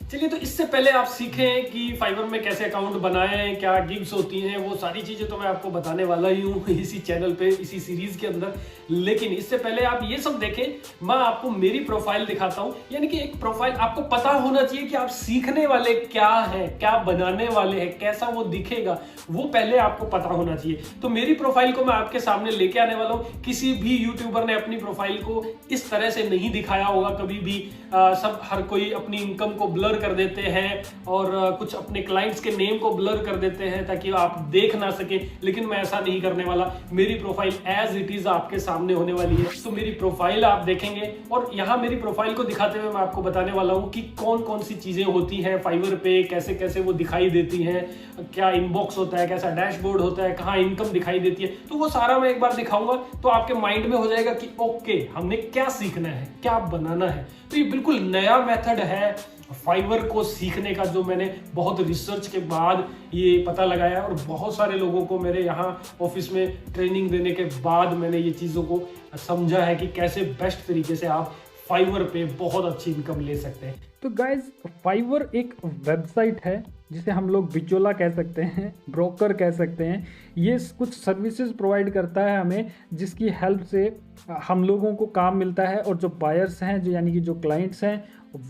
चलिए, तो इससे पहले आप सीखें कि फाइवर में कैसे अकाउंट बनाएं, क्या गिग्स होती हैं, वो सारी चीजें तो मैं आपको बताने वाला ही हूँ इसी चैनल पे, इसी सीरीज के अंदर। लेकिन इससे पहले आप ये सब देखें, मैं आपको मेरी प्रोफाइल दिखाता हूँ। यानी कि एक प्रोफाइल आपको पता होना चाहिए कि आप सीखने वाले क्या है, क्या बनाने वाले हैं, कैसा वो दिखेगा, वो पहले आपको पता होना चाहिए। तो मेरी प्रोफाइल को मैं आपके सामने लेके आने वाला हूँ। किसी भी यूट्यूबर ने अपनी प्रोफाइल को इस तरह से नहीं दिखाया होगा कभी भी। सब हर कोई अपनी इनकम को ब्लर कर देते हैं और कुछ अपने क्लाइंट्स के नेम को ब्लर कर देते हैं ताकि आप देख ना सके, लेकिन मैं ऐसा नहीं करने वाला। मेरी प्रोफाइल एज इट इज आपके सामने होने वाली है। तो मेरी प्रोफाइल आप देखेंगे और यहाँ मेरी प्रोफाइल को दिखाते हुए मैं आपको बताने वाला हूँ कि कौन कौन सी चीजें होती हैं फाइवर पे, कैसे कैसे वो दिखाई देती हैं, क्या इनबॉक्स होता है, कैसा डैशबोर्ड होता है, कहाँ इनकम दिखाई देती है। तो वो सारा मैं एक बार दिखाऊंगा तो आपके माइंड में हो जाएगा कि ओके, हमने क्या सीखना है, क्या बनाना है। तो ये बिल्कुल नया मेथड है फाइवर को सीखने का, जो मैंने बहुत रिसर्च के बाद ये पता लगाया और बहुत सारे लोगों को मेरे यहाँ ऑफिस में ट्रेनिंग देने के बाद मैंने ये चीज़ों को समझा है कि कैसे बेस्ट तरीके से आप फाइवर पे बहुत अच्छी इनकम ले सकते हैं। तो गाइज, फाइवर एक वेबसाइट है जिसे हम लोग बिचौला कह सकते हैं, ब्रोकर कह सकते हैं। ये कुछ सर्विसेज प्रोवाइड करता है हमें, जिसकी हेल्प से हम लोगों को काम मिलता है और जो बायर्स हैं, जो यानी कि जो क्लाइंट्स हैं,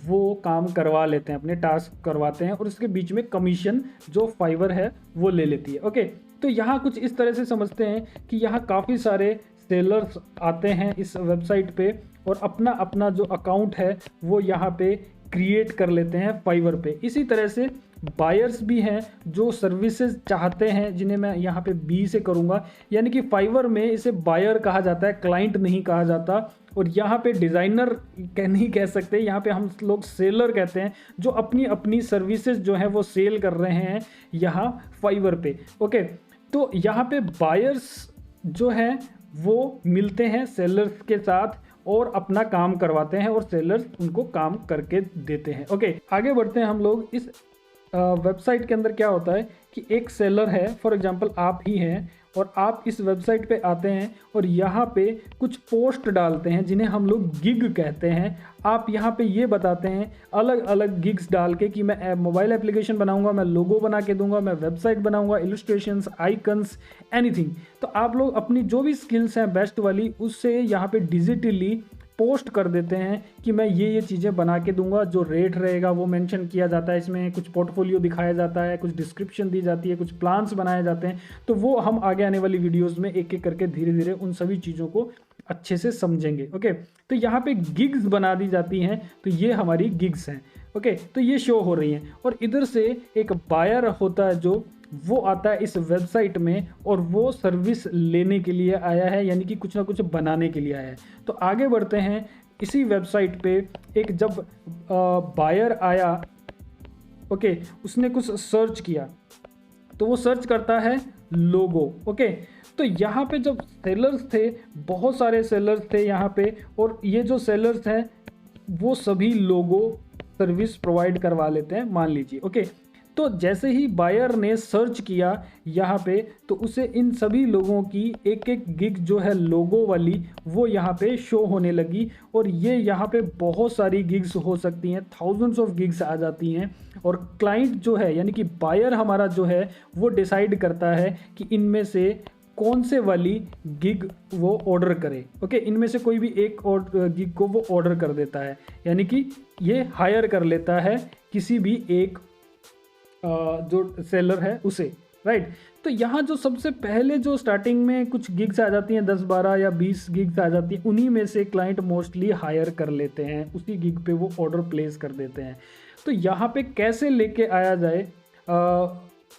वो काम करवा लेते हैं, अपने टास्क करवाते हैं और उसके बीच में कमीशन जो फाइवर है वो ले लेती है। ओके, तो यहाँ कुछ इस तरह से समझते हैं कि यहाँ काफ़ी सारे सेलर्स आते हैं इस वेबसाइट पे और अपना अपना जो अकाउंट है वो यहाँ पे क्रिएट कर लेते हैं फाइवर पे। इसी तरह से बायर्स भी हैं जो सर्विसेज चाहते हैं, जिन्हें मैं यहाँ पे बी से करूँगा, यानी कि फाइवर में इसे बायर कहा जाता है, क्लाइंट नहीं कहा जाता। और यहाँ पे डिज़ाइनर नहीं कह सकते, यहाँ पे हम लोग सेलर कहते हैं, जो अपनी अपनी सर्विसेज जो हैं वो सेल कर रहे हैं यहाँ फाइवर पे। ओके, तो यहाँ पे बायर्स जो हैं वो मिलते हैं सेलर्स के साथ और अपना काम करवाते हैं और सेलर्स उनको काम करके देते हैं। ओके, आगे बढ़ते हैं हम लोग। इस वेबसाइट के अंदर क्या होता है कि एक सेलर है, फॉर एग्जांपल आप ही हैं, और आप इस वेबसाइट पे आते हैं और यहाँ पे कुछ पोस्ट डालते हैं जिन्हें हम लोग गिग कहते हैं। आप यहाँ पे ये बताते हैं अलग अलग गिग्स डाल के कि मैं मोबाइल एप्लीकेशन बनाऊंगा, मैं लोगो बना के दूंगा, मैं वेबसाइट बनाऊंगा, इलस्ट्रेशंस, आइकन्स, एनीथिंग। तो आप लोग अपनी जो भी स्किल्स हैं बेस्ट वाली, उससे यहाँ पे डिजिटली पोस्ट कर देते हैं कि मैं ये चीज़ें बना के दूंगा। जो रेट रहेगा वो मेंशन किया जाता है, इसमें कुछ पोर्टफोलियो दिखाया जाता है, कुछ डिस्क्रिप्शन दी जाती है, कुछ प्लान्स बनाए जाते हैं। तो वो हम आगे आने वाली वीडियोस में एक एक करके धीरे धीरे उन सभी चीज़ों को अच्छे से समझेंगे। ओके, तो यहाँ पे गिग्स बना दी जाती हैं, तो ये हमारी गिग्स हैं। ओके, तो ये शो हो रही हैं और इधर से एक बायर होता है जो वो आता है इस वेबसाइट में और वो सर्विस लेने के लिए आया है, यानी कि कुछ ना कुछ बनाने के लिए आया है। तो आगे बढ़ते हैं। इसी वेबसाइट पे एक जब बायर आया, ओके, उसने कुछ सर्च किया, तो वो सर्च करता है लोगो। ओके, तो यहाँ पे जब सेलर्स थे, बहुत सारे सेलर्स थे यहाँ पे, और ये जो सेलर्स हैं वो सभी लोगो सर्विस प्रोवाइड करवा लेते हैं, मान लीजिए। ओके, तो जैसे ही बायर ने सर्च किया यहाँ पे, तो उसे इन सभी लोगों की एक एक गिग जो है लोगो वाली वो यहाँ पे शो होने लगी। और ये यहाँ पे बहुत सारी गिग्स हो सकती हैं, थाउजेंड्स ऑफ गिग्स आ जाती हैं। और क्लाइंट जो है, यानी कि बायर हमारा जो है, वो डिसाइड करता है कि इनमें से कौन से वाली गिग वो ऑर्डर करे। ओके, इनमें से कोई भी एक और गिग को वो ऑर्डर कर देता है, यानी कि ये हायर कर लेता है किसी भी एक जो सेलर है उसे, राइट। तो यहाँ जो सबसे पहले जो स्टार्टिंग में कुछ गिग्स आ जाती हैं, 10, 12 या 20 गिग्स आ जाती हैं, उन्हीं में से क्लाइंट मोस्टली हायर कर लेते हैं, उसी गिग पे वो ऑर्डर प्लेस कर देते हैं। तो यहाँ पे कैसे लेके आया जाए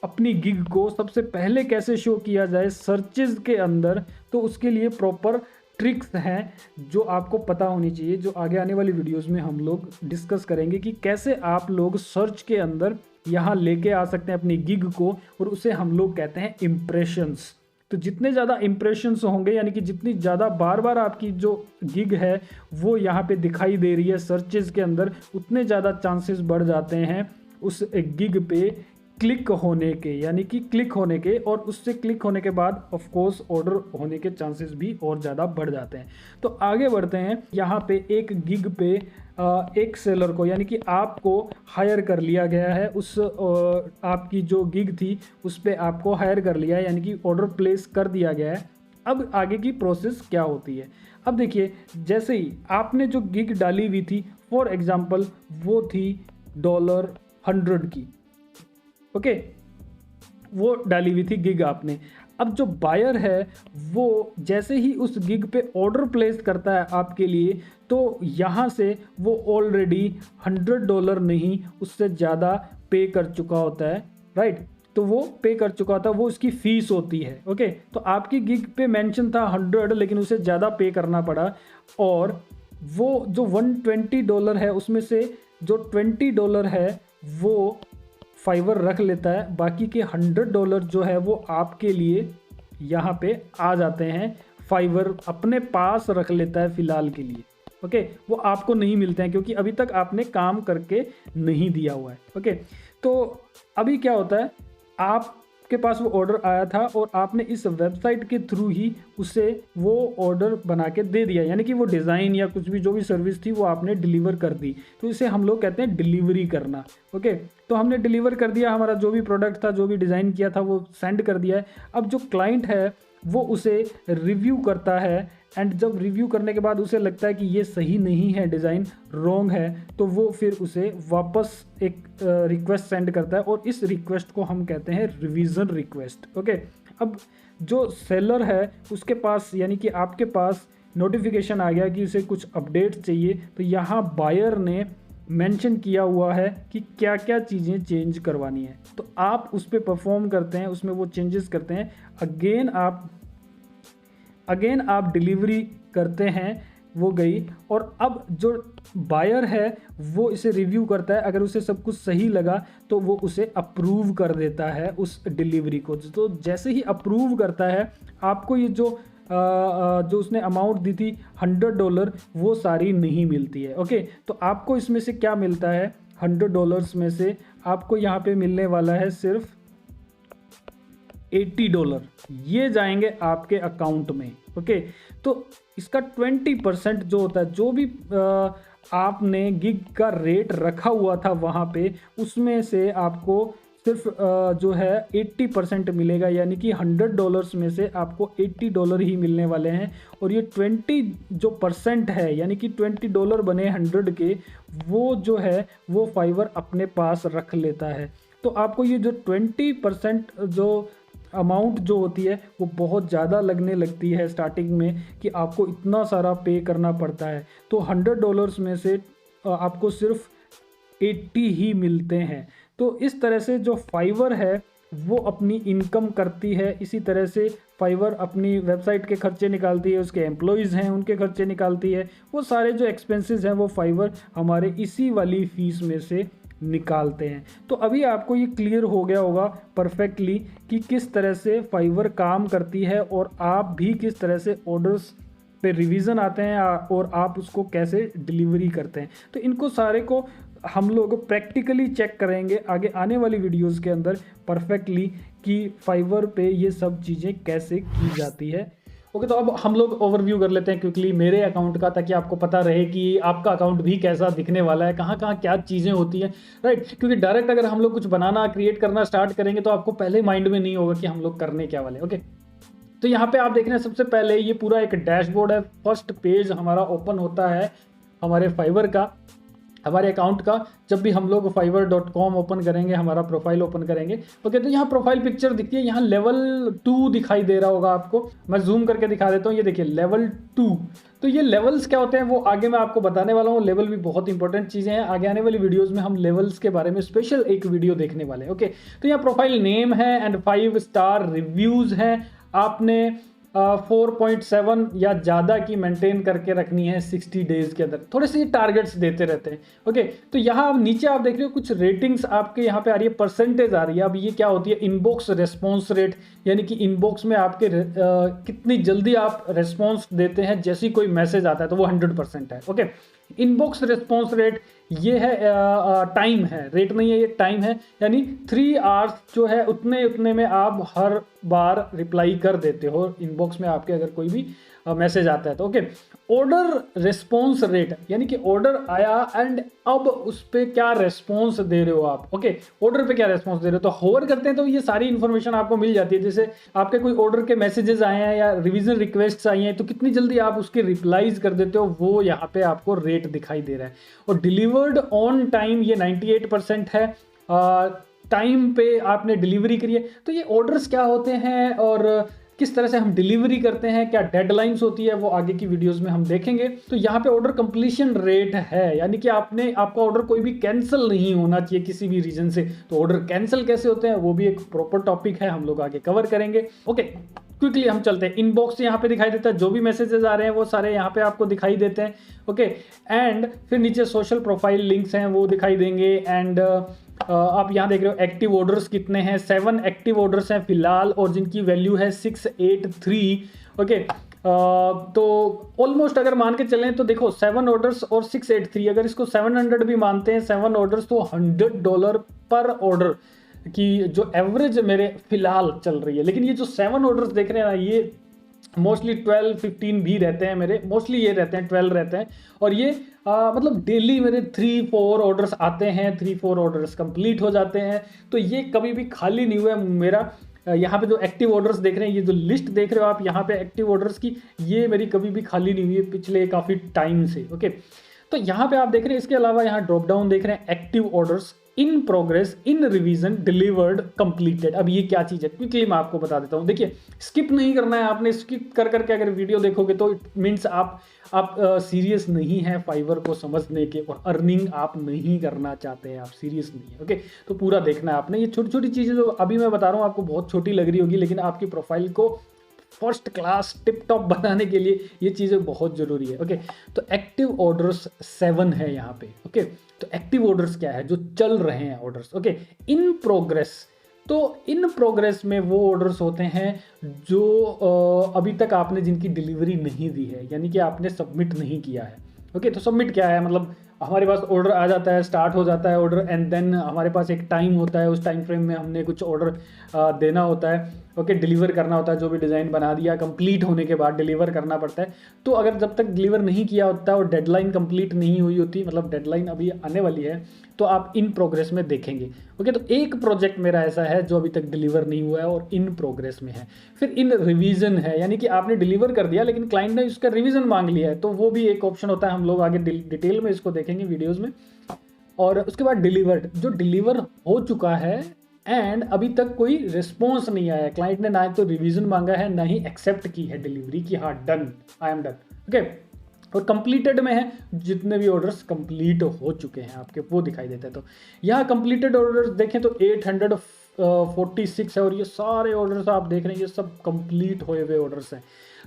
अपनी गिग को, सबसे पहले कैसे शो किया जाए सर्चेज के अंदर, तो उसके लिए प्रॉपर ट्रिक्स हैं जो आपको पता होनी चाहिए, जो आगे आने वाली वीडियोस में हम लोग डिस्कस करेंगे कि कैसे आप लोग सर्च के अंदर यहाँ लेके आ सकते हैं अपनी गिग को, और उसे हम लोग कहते हैं इम्प्रेशंस। तो जितने ज़्यादा इम्प्रेशंस होंगे, यानी कि जितनी ज़्यादा बार बार आपकी जो गिग है वो यहाँ पे दिखाई दे रही है सर्चेज के अंदर, उतने ज़्यादा चांसेस बढ़ जाते हैं उस गिग पे क्लिक होने के, यानी कि क्लिक होने के, और उससे क्लिक होने के बाद ऑफ कोर्स ऑर्डर होने के चांसेस भी और ज़्यादा बढ़ जाते हैं। तो आगे बढ़ते हैं। यहाँ पे एक गिग पे एक सेलर को, यानी कि आपको हायर कर लिया गया है, उस आपकी जो गिग थी उस पे आपको हायर कर लिया है, यानी कि ऑर्डर प्लेस कर दिया गया है। अब आगे की प्रोसेस क्या होती है? अब देखिए, जैसे ही आपने जो गिग डाली हुई थी, फॉर एग्जांपल वो थी $100 की, ओके, वो डाली हुई थी गिग आपने। अब जो बायर है वो जैसे ही उस गिग पे ऑर्डर प्लेस करता है आपके लिए, तो यहाँ से वो ऑलरेडी $100 नहीं, उससे ज़्यादा पे कर चुका होता है, राइट। तो वो पे कर चुका होता है, वो उसकी फ़ीस होती है, ओके। तो आपकी गिग पे मेंशन था 100, लेकिन उसे ज़्यादा पे करना पड़ा, और वो जो $120 है उसमें से जो $20 है वो फाइवर रख लेता है, बाकी के $100 जो है वो आपके लिए यहाँ पे आ जाते हैं, फाइवर अपने पास रख लेता है फ़िलहाल के लिए, ओके। वो आपको नहीं मिलते हैं क्योंकि अभी तक आपने काम करके नहीं दिया हुआ है, ओके। तो अभी क्या होता है, आपके पास वो ऑर्डर आया था और आपने इस वेबसाइट के थ्रू ही उसे वो ऑर्डर बना के दे दिया, यानी कि वो डिज़ाइन या कुछ भी जो भी सर्विस थी वो आपने डिलीवर कर दी। तो इसे हम लोग कहते हैं डिलीवरी करना, ओके। तो हमने डिलीवर कर दिया, हमारा जो भी प्रोडक्ट था, जो भी डिज़ाइन किया था वो सेंड कर दिया है। अब जो क्लाइंट है वो उसे रिव्यू करता है, एंड जब रिव्यू करने के बाद उसे लगता है कि ये सही नहीं है, डिज़ाइन रॉन्ग है, तो वो फिर उसे वापस एक रिक्वेस्ट सेंड करता है, और इस रिक्वेस्ट को हम कहते हैं रिवीजन रिक्वेस्ट, ओके। अब जो सेलर है उसके पास, यानी कि आपके पास नोटिफिकेशन आ गया कि उसे कुछ अपडेट चाहिए, तो यहाँ बायर ने मेंशन किया हुआ है कि क्या क्या चीज़ें चेंज करवानी है, तो आप उस पर परफॉर्म करते हैं, उसमें वो चेंजेस करते हैं। अगेन आप डिलीवरी करते हैं, वो गई, और अब जो बायर है वो इसे रिव्यू करता है, अगर उसे सब कुछ सही लगा तो वो उसे अप्रूव कर देता है उस डिलीवरी को। तो जैसे ही अप्रूव करता है, आपको ये जो उसने अमाउंट दी थी $100 वो सारी नहीं मिलती है, ओके। तो आपको इसमें से क्या मिलता है, $100 में से आपको यहाँ पे मिलने वाला है सिर्फ $80, ये जाएंगे आपके अकाउंट में, ओके। तो इसका 20% जो होता है, जो भी आपने गिग का रेट रखा हुआ था वहाँ पे, उसमें से आपको सिर्फ जो है 80% मिलेगा, यानी कि $100 में से आपको $80 ही मिलने वाले हैं, और ये 20 जो परसेंट है, यानी कि $20 बने 100 के, वो जो है वो फाइवर अपने पास रख लेता है। तो आपको ये जो 20% जो अमाउंट जो होती है वो बहुत ज़्यादा लगने लगती है स्टार्टिंग में, कि आपको इतना सारा पे करना पड़ता है। तो $100 में से आपको सिर्फ 80 ही मिलते हैं। तो इस तरह से जो फाइवर है वो अपनी इनकम करती है। इसी तरह से फाइवर अपनी वेबसाइट के खर्चे निकालती है, उसके एम्प्लॉयज़ हैं उनके खर्चे निकालती है, वो सारे जो एक्सपेंसेस हैं वो फाइवर हमारे इसी वाली फ़ीस में से निकालते हैं। तो अभी आपको ये क्लियर हो गया होगा परफेक्टली कि किस तरह से फाइवर काम करती है, और आप भी किस तरह से ऑर्डर्स पे रिवीजन आते हैं और आप उसको कैसे डिलीवरी करते हैं। तो इनको सारे को हम लोग प्रैक्टिकली चेक करेंगे आगे आने वाली वीडियोस के अंदर परफेक्टली कि फाइवर पे ये सब चीज़ें कैसे की जाती है। ओके, तो अब हम लोग ओवरव्यू कर लेते हैं क्विकली मेरे अकाउंट का, ताकि आपको पता रहे कि आपका अकाउंट भी कैसा दिखने वाला है, कहाँ कहाँ क्या चीज़ें होती हैं, राइट। क्योंकि डायरेक्ट अगर हम लोग कुछ बनाना क्रिएट करना स्टार्ट करेंगे तो आपको पहले माइंड में नहीं होगा कि हम लोग करने क्या वाले। ओके, तो यहाँ पे आप देख रहे हैं सबसे पहले ये पूरा एक डैशबोर्ड है। फर्स्ट पेज हमारा ओपन होता है हमारे फाइवर का, हमारे अकाउंट का। जब भी हम लोग fiverr.com ओपन करेंगे, हमारा प्रोफाइल ओपन करेंगे, ओके, तो यहाँ प्रोफाइल पिक्चर दिखती है। यहाँ लेवल 2 दिखाई दे रहा होगा आपको, मैं जूम करके दिखा देता हूँ। ये देखिए लेवल 2। तो ये लेवल्स क्या होते हैं वो आगे मैं आपको बताने वाला हूँ। लेवल भी बहुत इंपॉर्टेंट चीज़ें हैं, आगे आने वाली वीडियोज़ में हम लेवल्स के बारे में स्पेशल एक वीडियो देखने वाले हैं। ओके, तो यहाँ प्रोफाइल नेम है एंड 5 स्टार रिव्यूज़ हैं। आपने 4.7 या ज़्यादा की मेंटेन करके रखनी है 60 डेज़ के अंदर। थोड़े से टारगेट्स देते रहते हैं। ओके, तो यहाँ आप नीचे आप देख रहे हो कुछ रेटिंग्स आपके यहाँ पे आ रही है, परसेंटेज आ रही है। अब ये क्या होती है, इनबॉक्स रेस्पॉन्स रेट, यानी कि इनबॉक्स में आपके कितनी जल्दी आप रेस्पॉन्स देते हैं। जैसे कोई मैसेज आता है तो वो 100% है। ओके, इनबॉक्स रेस्पॉन्स रेट ये है टाइम है, रेट नहीं है, ये टाइम है। यानी 3 आवर्स जो है उतने उतने में आप हर बार रिप्लाई कर देते हो इनबॉक्स में आपके अगर कोई भी मैसेज आता है तो। ओके, ऑर्डर रिस्पॉन्स रेट, यानी कि ऑर्डर आया एंड अब उस पर क्या रिस्पॉन्स दे रहे हो आप। ओके, ऑर्डर पे क्या रिस्पॉन्स दे रहे हो, तो होवर करते हैं तो ये सारी इन्फॉर्मेशन आपको मिल जाती है। जैसे आपके कोई ऑर्डर के मैसेजेस आए हैं या रिवीजन रिक्वेस्ट आई हैं तो कितनी जल्दी आप उसके रिप्लाईज कर देते हो, वो यहाँ पे आपको रेट दिखाई दे रहा है। और डिलीवर्ड ऑन टाइम ये 98% है, टाइम पे आपने डिलीवरी करी है। तो ये ऑर्डर्स क्या होते हैं और किस तरह से हम डिलीवरी करते हैं, क्या डेडलाइंस होती है, वो आगे की वीडियोस में हम देखेंगे। तो यहाँ पे ऑर्डर कंप्लीशन रेट है, यानी कि आपका ऑर्डर कोई भी कैंसिल नहीं होना चाहिए किसी भी रीजन से। तो ऑर्डर कैंसिल कैसे होते हैं वो भी एक प्रॉपर टॉपिक है, हम लोग आगे कवर करेंगे। ओके, क्विकली हम चलते हैं। इनबॉक्स यहाँ पे दिखाई देता है, जो भी मैसेजेस आ रहे हैं वो सारे यहाँ पे आपको दिखाई देते हैं। ओके, एंड फिर नीचे सोशल प्रोफाइल लिंक्स हैं वो दिखाई देंगे। एंड आप यहाँ देख रहे हो एक्टिव ऑर्डर्स कितने हैं, 7 एक्टिव ऑर्डर्स हैं फिलहाल और जिनकी वैल्यू है 683। ओके, तो ऑलमोस्ट अगर मान के चलें तो देखो 7 ऑर्डर्स और 683, अगर इसको 700 भी मानते हैं 7 ऑर्डर्स तो $100 पर ऑर्डर की जो एवरेज मेरे फिलहाल चल रही है। लेकिन ये जो 7 ऑर्डर्स देख रहे हैं ना, ये मोस्टली 12-15 भी रहते हैं मेरे, मोस्टली ये रहते हैं 12 रहते हैं। और ये मतलब डेली मेरे 3-4 ऑर्डर्स आते हैं, 3-4 ऑर्डर्स कंप्लीट हो जाते हैं। तो ये कभी भी खाली नहीं हुआ है मेरा। यहाँ पे जो एक्टिव ऑर्डर्स देख रहे हैं, ये जो लिस्ट देख रहे हो आप यहाँ पे एक्टिव ऑर्डर्स की, ये मेरी कभी भी खाली नहीं हुई है पिछले काफ़ी टाइम से। ओके, तो यहाँ पे आप देख रहे हैं, इसके अलावा यहाँ ड्रॉप डाउन देख रहे हैं active orders, in progress, in revision, delivered, completed. अब ये क्या चीज़ है क्विकली मैं आपको बता देता हूँ। देखिए, स्किप नहीं करना है आपने, स्किप कर करके अगर वीडियो देखोगे तो इट मीन्स आप सीरियस नहीं है फाइवर को समझने के और अर्निंग आप नहीं करना चाहते हैं, आप सीरियस नहीं है। ओके, तो पूरा देखना है आपने। ये छोटी छोटी चीज़ें जो अभी मैं बता रहा हूँ आपको बहुत छोटी लग रही होगी, लेकिन आपकी प्रोफाइल को फर्स्ट क्लास टिप टॉप बनाने के लिए ये चीज़ें बहुत ज़रूरी है। ओके, तो एक्टिव ऑर्डर्स 7 है यहाँ पे। ओके, तो एक्टिव ऑर्डर्स क्या है, जो चल रहे हैं ऑर्डर्स। ओके, इन प्रोग्रेस, तो इन प्रोग्रेस में वो ऑर्डर्स होते हैं जो अभी तक आपने जिनकी डिलीवरी नहीं दी है, यानी कि आपने सबमिट नहीं किया है। ओके, तो सबमिट क्या है, मतलब हमारे पास ऑर्डर आ जाता है, स्टार्ट हो जाता है ऑर्डर, एंड देन हमारे पास एक टाइम होता है, उस टाइम फ्रेम में हमने कुछ ऑर्डर देना होता है। ओके, डिलीवर करना होता है, जो भी डिज़ाइन बना दिया कंप्लीट होने के बाद डिलीवर करना पड़ता है। तो अगर जब तक डिलीवर नहीं किया होता और डेडलाइन कंप्लीट नहीं हुई होती, मतलब डेडलाइन अभी आने वाली है, तो आप इन प्रोग्रेस में देखेंगे। ओके, तो एक प्रोजेक्ट मेरा ऐसा है जो अभी तक डिलीवर नहीं हुआ है और इन प्रोग्रेस में है। फिर इन रिवीजन है, यानी कि आपने डिलीवर कर दिया लेकिन क्लाइंट ने उसका रिवीजन मांग लिया है, तो वो भी एक ऑप्शन होता है। हम लोग आगे डिटेल में इसको देखेंगे वीडियोज़ में। और उसके बाद डिलीवर्ड, जो डिलीवर हो चुका है एंड अभी तक कोई रिस्पॉन्स नहीं आया, क्लाइंट ने ना तो रिवीजन मांगा है ना ही एक्सेप्ट की है डिलीवरी की, हाँ done, I am done. Okay, और कंप्लीटेड में है जितने भी ऑर्डर्स कंप्लीट हो चुके हैं आपके, वो दिखाई देता है। तो यहाँ कंप्लीटेड ऑर्डर्स देखें तो 846 है और ये सारे ऑर्डर्स आप देख रहे हैं ये सब कंप्लीट हुए हुए ऑर्डर्स हैं।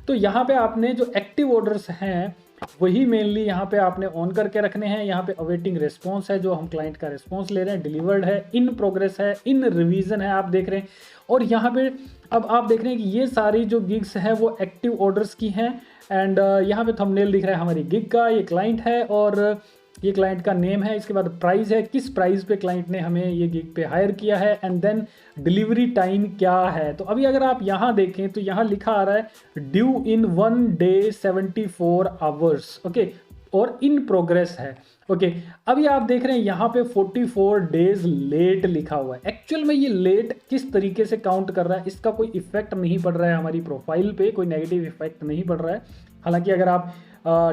तो यहाँ पे आपने जो एक्टिव ऑर्डर्स हैं वही मेनली यहाँ पे आपने ऑन करके रखने हैं। यहाँ पे अवेटिंग रिस्पॉन्स है, जो हम क्लाइंट का रिस्पॉन्स ले रहे हैं, डिलीवर्ड है, इन प्रोग्रेस है, इन रिवीजन है, आप देख रहे हैं। और यहाँ पे अब आप देख रहे हैं कि ये सारी जो गिग्स हैं वो एक्टिव ऑर्डर्स की हैं। एंड यहाँ पे थंबनेल दिख रहा है हमारी गिग का, ये क्लाइंट है और ये क्लाइंट का नेम है। इसके बाद प्राइस है, किस प्राइस पे क्लाइंट ने हमें ये गिग पे हायर किया है, एंड देन डिलीवरी टाइम क्या है। तो अभी अगर आप यहाँ देखें तो यहाँ लिखा आ रहा है ड्यू इन 1 day 74 आवर्स। ओके, और इन प्रोग्रेस है। ओके, अभी आप देख रहे हैं यहाँ पे 44 डेज लेट लिखा हुआ है। एक्चुअल में ये लेट किस तरीके से काउंट कर रहा है, इसका कोई इफेक्ट नहीं पड़ रहा है हमारी प्रोफाइल पे, कोई नेगेटिव इफेक्ट नहीं पड़ रहा है। हालांकि अगर आप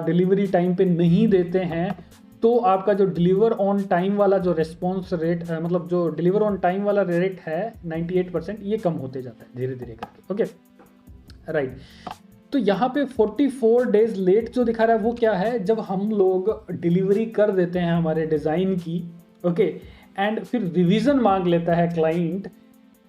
डिलीवरी टाइम पे नहीं देते हैं तो आपका जो डिलीवर ऑन टाइम वाला जो रिस्पॉन्स रेट मतलब जो डिलीवर ऑन टाइम वाला रेट है 98%, ये कम होते जाता है धीरे धीरे करके। Okay, right. तो यहाँ पे 44 डेज लेट जो दिखा रहा है वो क्या है, जब हम लोग डिलीवरी कर देते हैं हमारे डिज़ाइन की, ओके, एंड फिर रिवीजन मांग लेता है क्लाइंट,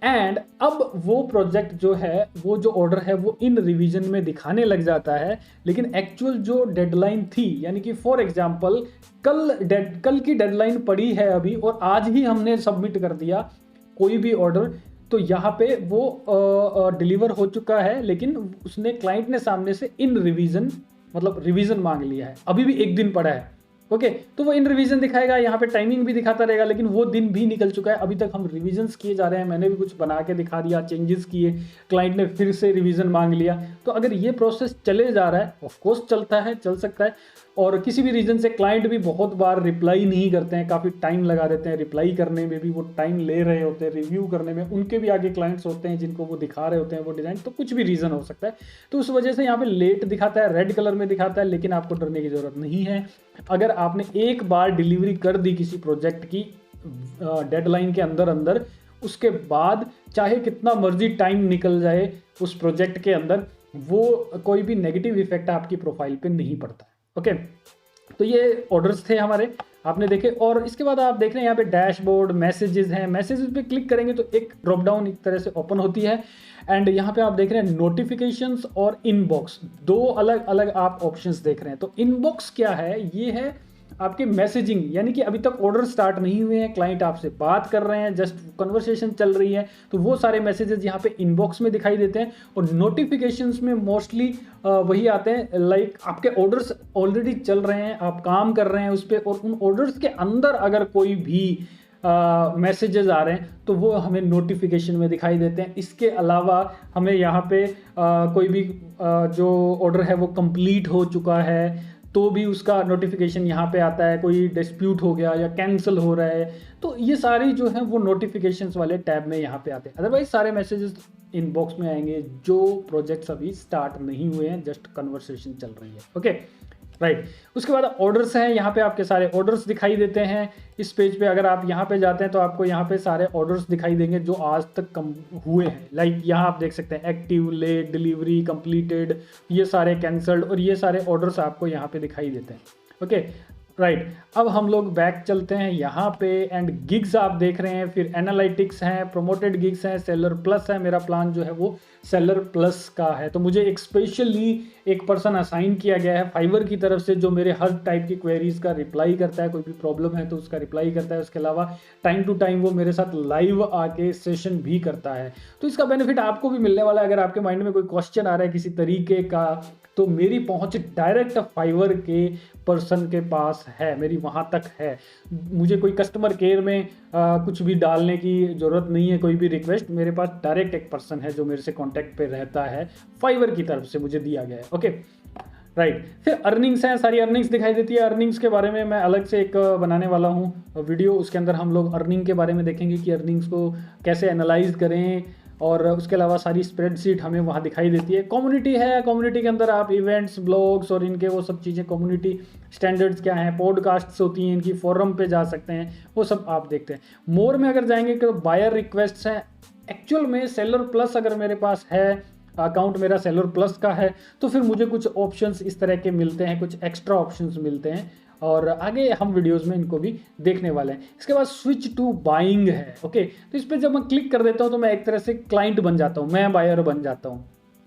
एंड अब वो प्रोजेक्ट जो है, वो जो ऑर्डर है वो इन रिवीजन में दिखाने लग जाता है, लेकिन एक्चुअल जो डेडलाइन थी, यानी कि फॉर एग्जांपल कल की डेडलाइन पड़ी है अभी और आज ही हमने सबमिट कर दिया कोई भी ऑर्डर, तो यहाँ पे वो डिलीवर हो चुका है, लेकिन उसने क्लाइंट ने सामने से इन रिवीजन मतलब रिवीजन मांग लिया है, अभी भी एक दिन पड़ा है। ओके तो वो इन रिवीजन दिखाएगा, यहाँ पे टाइमिंग भी दिखाता रहेगा, लेकिन वो दिन भी निकल चुका है। अभी तक हम रिवीजन्स किए जा रहे हैं, मैंने भी कुछ बना के दिखा दिया, चेंजेस किए, क्लाइंट ने फिर से रिवीजन मांग लिया। तो अगर ये प्रोसेस चले जा रहा है, ऑफ कोर्स चलता है, चल सकता है, और किसी भी रीज़न से क्लाइंट भी बहुत बार रिप्लाई नहीं करते हैं, काफ़ी टाइम लगा देते हैं, रिप्लाई करने में भी वो टाइम ले रहे होते हैं, रिव्यू करने में उनके भी आगे क्लाइंट्स होते हैं जिनको वो दिखा रहे होते हैं वो डिज़ाइन, तो कुछ भी रीज़न हो सकता है। तो उस वजह से यहाँ पे लेट दिखाता है, रेड कलर में दिखाता है, लेकिन आपको डरने की ज़रूरत नहीं है। अगर आपने एक बार डिलीवरी कर दी किसी प्रोजेक्ट की डेडलाइन के अंदर अंदर, उसके बाद चाहे कितना मर्जी टाइम निकल जाए उस प्रोजेक्ट के अंदर, वो कोई भी नेगेटिव इफेक्ट आपकी प्रोफाइल पे नहीं पड़ता है। ओके तो ये ऑर्डर्स थे हमारे, आपने देखे। और इसके बाद आप देख रहे हैं यहाँ पे डैशबोर्ड, मैसेजेस हैं। मैसेजेस पे क्लिक करेंगे तो एक ड्रॉप डाउन एक तरह से ओपन होती है, एंड यहाँ पे आप देख रहे हैं नोटिफिकेशंस और इनबॉक्स, दो अलग अलग आप ऑप्शंस देख रहे हैं। तो इनबॉक्स क्या है, ये है आपके मैसेजिंग, यानी कि अभी तक ऑर्डर स्टार्ट नहीं हुए हैं, क्लाइंट आपसे बात कर रहे हैं, जस्ट कन्वर्सेशन चल रही है, तो वो सारे मैसेजेस यहाँ पे इनबॉक्स में दिखाई देते हैं। और नोटिफिकेशंस में मोस्टली वही आते हैं, लाइक आपके ऑर्डर्स ऑलरेडी चल रहे हैं, आप काम कर रहे हैं उस पर, और उन ऑर्डर्स के अंदर अगर कोई भी मैसेजेस आ रहे हैं तो वो हमें नोटिफिकेशन में दिखाई देते हैं। इसके अलावा हमें यहाँ पे कोई भी जो ऑर्डर है वो कंप्लीट हो चुका है तो भी उसका नोटिफिकेशन यहाँ पे आता है, कोई डिस्प्यूट हो गया या कैंसिल हो रहा है, तो ये सारी जो है वो नोटिफिकेशंस वाले टैब में यहाँ पे आते हैं। अदरवाइज सारे मैसेजेस इनबॉक्स में आएंगे जो प्रोजेक्ट्स अभी स्टार्ट नहीं हुए हैं, जस्ट कन्वर्सेशन चल रही है। Okay right. उसके बाद ऑर्डर्स हैं, यहाँ पे आपके सारे ऑर्डर्स दिखाई देते हैं। इस पेज पे अगर आप यहाँ पे जाते हैं तो आपको यहाँ पे सारे ऑर्डर्स दिखाई देंगे जो आज तक कम हुए हैं। लाइक यहाँ आप देख सकते हैं एक्टिव, लेट, डिलीवरी, कंप्लीटेड, ये सारे कैंसल्ड, और ये सारे ऑर्डर्स आपको यहाँ पे दिखाई देते हैं। Okay right. अब हम लोग बैक चलते हैं यहाँ पे, एंड गिग्स आप देख रहे हैं, फिर एनालिटिक्स हैं, प्रोमोटेड गिग्स हैं, सेलर प्लस है। मेरा प्लान जो है वो सेलर प्लस का है, तो मुझे एक स्पेशली एक पर्सन असाइन किया गया है फाइवर की तरफ से जो मेरे हर टाइप की क्वेरीज का रिप्लाई करता है, कोई भी प्रॉब्लम है तो उसका रिप्लाई करता है। उसके अलावा टाइम टू टाइम वो मेरे साथ लाइव आके सेशन भी करता है, तो इसका बेनिफिट आपको भी मिलने वाला है। अगर आपके माइंड में कोई क्वेश्चन आ रहा है किसी तरीके का, तो मेरी पहुंच डायरेक्ट फाइवर के पर्सन के पास है, मेरी वहां तक है। मुझे कोई कस्टमर केयर में कुछ भी डालने की ज़रूरत नहीं है, कोई भी रिक्वेस्ट, मेरे पास डायरेक्ट एक पर्सन है जो मेरे से कांटेक्ट पे रहता है, फाइवर की तरफ से मुझे दिया गया है। Okay right. फिर अर्निंग्स हैं, सारी अर्निंग्स दिखाई देती है। अर्निंग्स के बारे में मैं अलग से एक बनाने वाला हूँ वीडियो, उसके अंदर हम लोग अर्निंग के बारे में देखेंगे कि अर्निंग्स को कैसे एनालाइज करें, और उसके अलावा सारी स्प्रेडशीट हमें वहाँ दिखाई देती है। कम्युनिटी है, कम्युनिटी के अंदर आप इवेंट्स, ब्लॉग्स और इनके वो सब चीज़ें, कम्युनिटी स्टैंडर्ड्स क्या हैं, पॉडकास्ट्स होती हैं इनकी, फोरम पे जा सकते हैं, वो सब आप देखते हैं। मोर में अगर जाएंगे तो बायर रिक्वेस्ट्स हैं। एक्चुअल में सेलर प्लस अगर मेरे पास है, अकाउंट मेरा सेलर प्लस का है, तो फिर मुझे कुछ ऑप्शंस इस तरह के मिलते हैं, कुछ एक्स्ट्रा ऑप्शंस मिलते हैं, और आगे हम वीडियोस में इनको भी देखने वाले हैं। इसके बाद स्विच टू बाइंग है। ओके तो इस पर जब मैं क्लिक कर देता हूं तो मैं एक तरह से क्लाइंट बन जाता हूं, मैं बायर बन जाता हूं।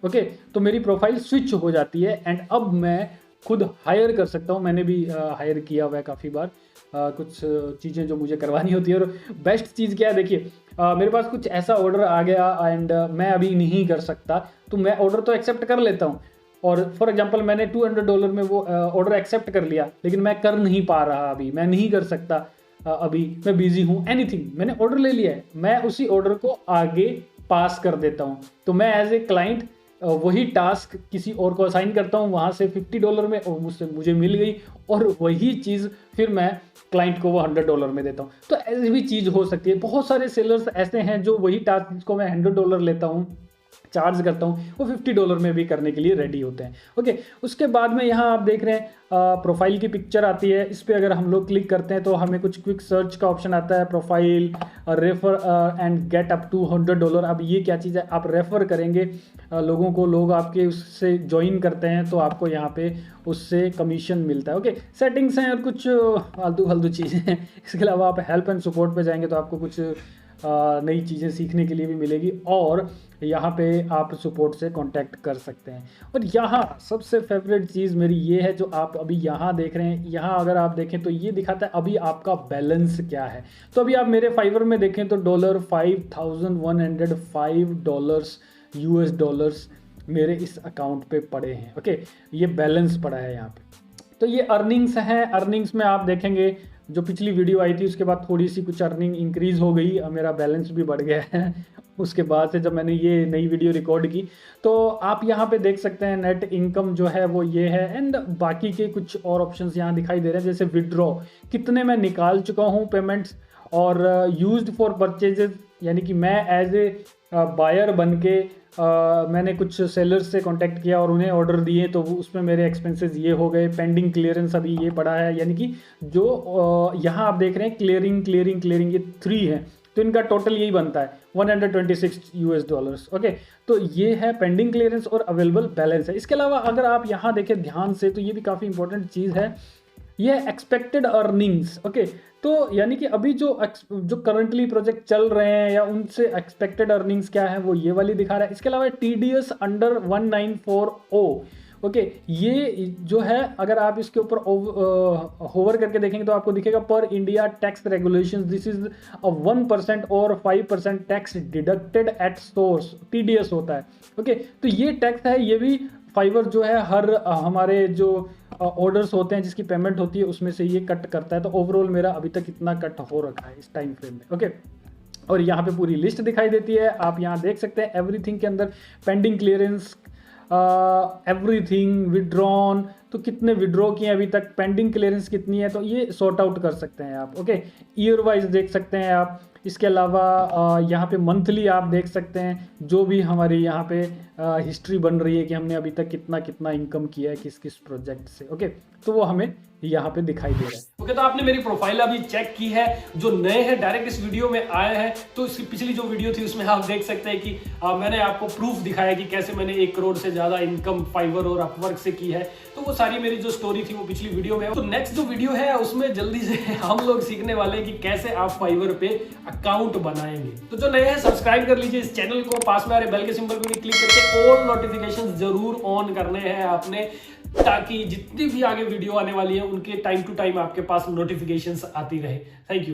ओके तो मेरी प्रोफाइल स्विच हो जाती है, एंड अब मैं खुद हायर कर सकता हूं। मैंने भी हायर किया हुआ है काफ़ी बार, कुछ चीज़ें जो मुझे करवानी होती है। और बेस्ट चीज़ क्या है, देखिए मेरे पास कुछ ऐसा ऑर्डर आ गया एंड मैं अभी नहीं कर सकता, तो मैं ऑर्डर तो एक्सेप्ट कर लेता हूँ। और फॉर एग्जांपल मैंने $200 में वो ऑर्डर एक्सेप्ट कर लिया, लेकिन मैं कर नहीं पा रहा, अभी मैं नहीं कर सकता, अभी मैं बिजी हूँ, एनीथिंग, मैंने ऑर्डर ले लिया है, मैं उसी ऑर्डर को आगे पास कर देता हूँ। तो मैं एज ए क्लाइंट वही टास्क किसी और को असाइन करता हूँ, वहाँ से $50 में, और मुझसे मुझे मिल गई, और वही चीज़ फिर मैं क्लाइंट को वो $100 में देता हूँ। तो ऐसी भी चीज़ हो सकती है। बहुत सारे सेलर्स ऐसे हैं जो वही टास्क जिसको मैं $100 लेता हूँ, चार्ज करता हूँ, वो $50 में भी करने के लिए रेडी होते हैं। ओके उसके बाद में यहाँ आप देख रहे हैं प्रोफाइल की पिक्चर आती है। इस पर अगर हम लोग क्लिक करते हैं तो हमें कुछ क्विक सर्च का ऑप्शन आता है, profile, refer and get up to $100। अब ये क्या चीज़ है, आप रेफर करेंगे लोगों को, लोग आपके उससे ज्वाइन करते हैं तो आपको यहाँ पे उससे कमीशन मिलता है। ओके सेटिंग्स हैं और कुछ फालतू फालतू चीज़ें हैं। इसके अलावा आप हेल्प एंड सपोर्ट पे जाएंगे तो आपको कुछ नई चीज़ें सीखने के लिए भी मिलेगी, और यहाँ पे आप सपोर्ट से कांटेक्ट कर सकते हैं। और यहाँ सबसे फेवरेट चीज़ मेरी ये है जो आप अभी यहाँ देख रहे हैं। यहाँ अगर आप देखें तो ये दिखाता है अभी आपका बैलेंस क्या है। तो अभी आप मेरे फाइवर में देखें तो $5,105 US डॉलर्स मेरे इस अकाउंट पे पड़े हैं। ओके ये बैलेंस पड़ा है यहाँ पे। तो ये अर्निंग्स हैं। अर्निंग्स में आप देखेंगे जो पिछली वीडियो आई थी उसके बाद थोड़ी सी कुछ अर्निंग इंक्रीज हो गई, मेरा बैलेंस भी बढ़ गया है उसके बाद से जब मैंने ये नई वीडियो रिकॉर्ड की। तो आप यहाँ पे देख सकते हैं नेट इनकम जो है वो ये है, एंड बाकी के कुछ और ऑप्शंस यहाँ दिखाई दे रहे हैं, जैसे विड्रॉ कितने मैं निकाल चुका हूँ पेमेंट्स, और यूज्ड फॉर परचेजेस, यानी कि मैं एज ए बायर बन के मैंने कुछ सेलर्स से कांटेक्ट किया और उन्हें ऑर्डर दिए, तो उसमें मेरे एक्सपेंसेस ये हो गए। पेंडिंग क्लियरेंस अभी ये पड़ा है, यानी कि जो यहाँ आप देख रहे हैं क्लियरिंग ये 3 है, तो इनका टोटल यही बनता है $126 ओके। तो ये है पेंडिंग क्लियरेंस और अवेलेबल बैलेंस है। इसके अलावा अगर आप यहाँ देखें ध्यान से तो ये भी काफ़ी इंपॉर्टेंट चीज़ है, ये एक्सपेक्टेड अर्निंग्स ओके। तो यानी कि अभी जो करंटली प्रोजेक्ट चल रहे हैं या उनसे एक्सपेक्टेड अर्निंग्स क्या है वो ये वाली दिखा रहा है। इसके अलावा TDS अंडर 194O ओके, ये जो है अगर आप इसके ऊपर होवर करके देखेंगे तो आपको दिखेगा पर India tax regulations this is 1% और 5% tax deducted at source, TDS होता है ओके। तो ये टैक्स है, ये भी फाइवर जो है हर हमारे जो ऑर्डर्स होते हैं जिसकी पेमेंट होती है उसमें से ये कट करता है। तो ओवरऑल मेरा अभी तक इतना कट हो रखा है इस टाइम फ्रेम में ओके। और यहाँ पे पूरी लिस्ट दिखाई देती है, आप यहाँ देख सकते हैं एवरीथिंग के अंदर पेंडिंग क्लियरेंस, एवरीथिंग विड्रॉन, तो कितने विड्रॉ किए अभी तक, पेंडिंग क्लियरेंस कितनी है, तो ये सॉर्ट आउट कर सकते हैं आप ओके। ईयर वाइज देख सकते हैं आप। इसके अलावा यहाँ पे मंथली आप देख सकते हैं जो भी हमारी यहाँ पे हिस्ट्री बन रही है कि हमने अभी तक कितना इनकम किया है किस किस प्रोजेक्ट से ओके, तो वो हमें यहाँ पे दिखाई दे रहा है ओके। तो आपने मेरी प्रोफाइल अभी चेक की है, जो नए हैं डायरेक्ट इस वीडियो में आए हैं तो इसकी पिछली जो वीडियो थी उसमें आप देख सकते हैं कि मैंने आपको प्रूफ दिखाया कि कैसे मैंने 1 करोड़ से ज्यादा इनकम फाइवर और अपवर्क से की है। तो वो सारी मेरी जो स्टोरी थी वो पिछली वीडियो में है। तो नेक्स्ट जो वीडियो है उसमें जल्दी से हम लोग सीखने वाले हैं कि कैसे आप फाइवर पे अकाउंट बनाएंगे। तो जो नए हैं सब्सक्राइब कर लीजिए इस चैनल को, पास में आ रहे बेल के सिंबल पे क्लिक करके ऑल नोटिफिकेशन जरूर ऑन करने हैं आपने, ताकि जितनी भी आगे वीडियो आने वाली है उनके टाइम टू टाइम आपके पास नोटिफिकेशंस आती रहे। Thank you.